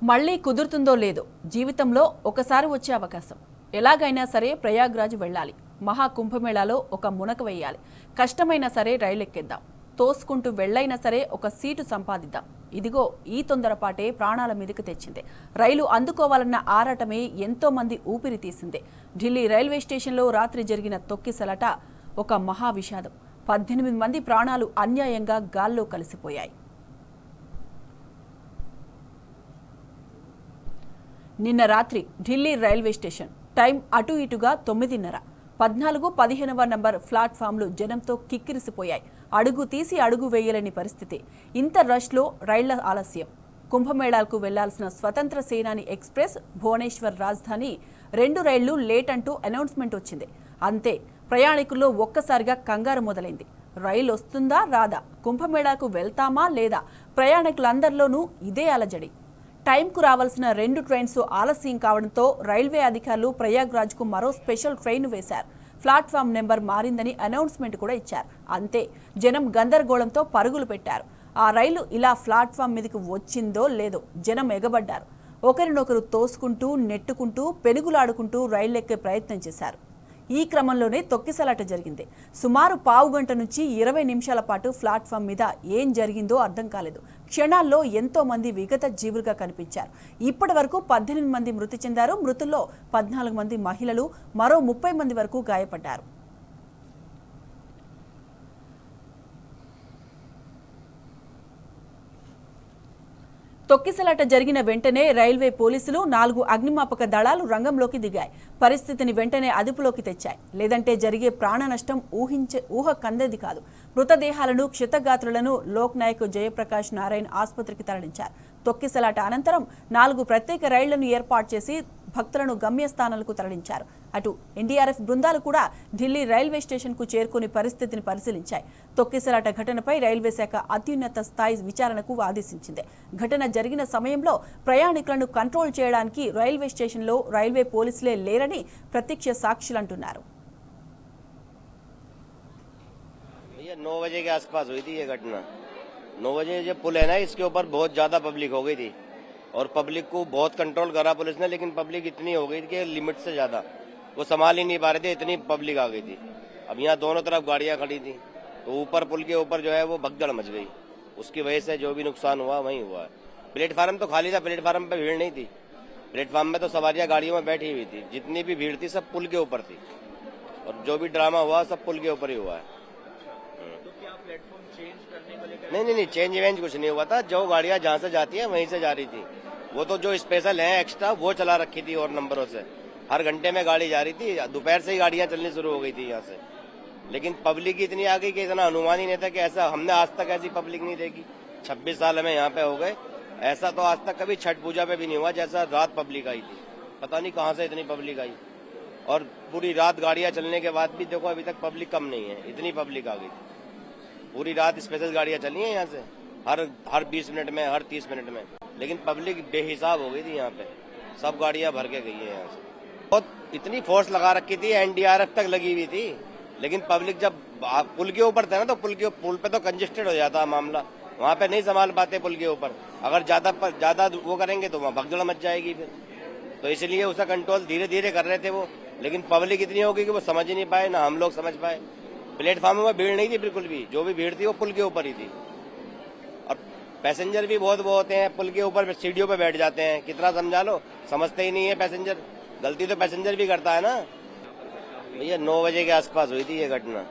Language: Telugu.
మళ్ళీ కుదురుతుందో లేదో జీవితంలో ఒకసారి వచ్చే అవకాశం. ఎలాగైనా సరే ప్రయాగ్రాజ్ వెళ్ళాలి. మహా కుంభమేళాలో ఒక మునక వేయాలి. కష్టమైనా సరే రైలు ఎక్కేద్దాం. తోసుకుంటూ వెళ్ళైనా సరే ఒక సీటు సంపాదిద్దాం. ఇదిగో ఈ తొందరపాటే ప్రాణాల మీదకి తెచ్చింది. రైలు అందుకోవాలన్న ఆరాటమే ఎంతో మంది ఊపిరి తీసింది. ఢిల్లీ రైల్వే స్టేషన్లో రాత్రి జరిగిన తొక్కిసలాట ఒక మహా విషాదం. 18 మంది ప్రాణాలు అన్యాయంగా గాల్లో కలిసిపోయాయి. నిన్న రాత్రి ఢిల్లీ రైల్వే స్టేషన్ టైం అటు ఇటుగా 9:30. 14, 15వ నంబర్ ప్లాట్ఫామ్లు జనంతో కిక్కిరిసిపోయాయి. అడుగు తీసి అడుగు వేయలేని పరిస్థితి. ఇంత రష్లో రైళ్ల ఆలస్యం. కుంభమేళాలకు వెళ్లాల్సిన స్వతంత్ర సేనాని ఎక్స్ప్రెస్, భువనేశ్వర్ రాజధాని 2 రైళ్లు లేట్ అంటూ అనౌన్స్మెంట్ వచ్చింది. అంతే, ప్రయాణికుల్లో ఒక్కసారిగా కంగారు మొదలైంది. రైలు వస్తుందా రాదా, కుంభమేళాకు వెళ్తామా లేదా, ప్రయాణికులందరిలోనూ ఇదే అలజడి. టైంకు రావాల్సిన 2 ట్రైన్స్ ఆలస్యం కావడంతో రైల్వే అధికారులు ప్రయాగ్రాజ్కు మరో స్పెషల్ ట్రైన్ వేశారు. ప్లాట్ఫామ్ నెంబర్ మారిందని అనౌన్స్మెంట్ కూడా ఇచ్చారు. అంతే, జనం గందరగోళంతో పరుగులు పెట్టారు. ఆ రైలు ఇలా ప్లాట్ఫామ్ మీదకి వచ్చిందో లేదో జనం ఎగబడ్డారు. ఒకరినొకరు తోసుకుంటూ, నెట్టుకుంటూ, పెనుగులాడుకుంటూ రైళ్లెక్కే ప్రయత్నం చేశారు. ఈ క్రమంలోనే తొక్కిసలాట జరిగింది. సుమారు పావు గంట నుంచి 20 నిమిషాల పాటు ప్లాట్ఫామ్ మీద ఏం జరిగిందో అర్థం కాలేదు. క్షణాల్లో ఎంతో మంది విగత జీవులుగా కనిపించారు. ఇప్పటి వరకు 18 మంది మృతి చెందారు. మృతుల్లో 14 మంది మహిళలు, మరో 30 మంది వరకు గాయపడ్డారు. తొక్కిసలాట జరిగిన వెంటనే రైల్వే పోలీసులు, 4 అగ్నిమాపక దళాలు రంగంలోకి దిగాయి. పరిస్థితిని వెంటనే అదుపులోకి తెచ్చాయి. లేదంటే జరిగే ప్రాణ నష్టం ఊహ కందేది కాదు. మృతదేహాలను, క్షతగాత్రులను లోక్ నాయక్ జయప్రకాష్ నారాయణ్ ఆసుపత్రికి తరలించారు. తొక్కిసలాట అనంతరం 4 ప్రత్యేక రైళ్లను ఏర్పాటు చేసి భక్తులను గమ్యస్థానాలకు తరలించారు. అటు ఎన్డీఆర్ఎఫ్ బృందాలు కూడా ఢిల్లీ రైల్వే స్టేషన్కు చేరుకుని పరిస్థితిని పరిశీలించాయి. తొక్కిసలాట ఘటనపై రైల్వే శాఖ అత్యున్నత స్థాయి విచారణకు ఆదేశించింది. ఘటన జరిగిన సమయంలో ప్రయాణికులను కంట్రోల్ చేయడానికి రైల్వే స్టేషన్లో రైల్వే పోలీసులే లేరని ప్రత్యక్ష సాక్షులు అంటున్నారు. 9 बजे के आसपास हुई थी ये घटना। 9 बजे जो पुल है ना, इसके ऊपर बहुत ज्यादा पब्लिक हो गई थी और पब्लिक को बहुत कंट्रोल करा पुलिस ने, लेकिन पब्लिक इतनी हो गई थी कि लिमिट से ज्यादा वो संभाल ही नहीं पा रहे थे, इतनी पब्लिक आ गई थी। अब यहाँ दोनों तरफ गाड़ियां खड़ी थी, तो ऊपर पुल के ऊपर जो है वो भगदड़ मच गई। उसकी वजह से जो भी नुकसान हुआ वही हुआ है। प्लेटफार्म तो खाली था, प्लेटफार्म पे भीड़ नहीं थी। प्लेटफार्म में तो सवारियां गाड़ियों में बैठी हुई थी। जितनी भी भीड़ थी सब पुल के ऊपर थी, और जो भी ड्रामा हुआ सब पुल के ऊपर ही हुआ है। नहीं, चेंज वेंज कुछ नहीं हुआ था। जो गाड़ियां जहां से जाती है वहीं से जा रही थी। वो तो जो स्पेशल है एक्स्ट्रा वो चला रखी थी और नंबरों से हर घंटे में गाड़ी जा रही थी। दोपहर से ही गाड़ियां चलनी शुरू हो गई थी यहाँ से, लेकिन पब्लिक इतनी आ गई कि इतना अनुमान ही नहीं था कि ऐसा हमने आज तक ऐसी पब्लिक नहीं देखी। 26 साल हमें यहाँ पे हो गए, ऐसा तो आज तक कभी छठ पूजा पे भी नहीं हुआ जैसा रात पब्लिक आई थी। पता नहीं कहाँ से इतनी पब्लिक आई, और पूरी रात गाड़ियां चलने के बाद भी देखो अभी तक पब्लिक कम नहीं है, इतनी पब्लिक आ गई थी। पूरी रात स्पेशल गाड़ियां चली हैं यहाँ से, हर 20 मिनट में, हर 30 मिनट में, लेकिन पब्लिक बेहिसाब हो गई थी यहाँ पे। सब गाड़ियां भर के गई है यहाँ से। बहुत इतनी फोर्स लगा रखी थी, एनडीआरएफ तक लगी हुई थी, लेकिन पब्लिक जब पुल के ऊपर था ना, तो पुल पे तो कंजेस्टेड हो जाता मामला, वहाँ पे नहीं संभाल पाते पुल के ऊपर। अगर ज्यादा वो करेंगे तो वहाँ भगदड़ मच जाएगी फिर, तो इसलिए उसका कंट्रोल धीरे धीरे कर रहे थे वो, लेकिन पब्लिक इतनी होगी कि वो समझ ही नहीं पाए, ना हम लोग समझ पाए। प्लेटफार्म में भीड़ नहीं थी बिल्कुल भी, जो भी भीड़ थी वो पुल के ऊपर ही थी। और पैसेंजर भी बहुत वो होते हैं, पुल के ऊपर सीढ़ियों पे बैठ जाते हैं, कितना समझा लो, समझते ही नहीं है पैसेंजर। गलती तो पैसेंजर भी करता है ना। भैया 9 बजे के आसपास हुई थी ये घटना।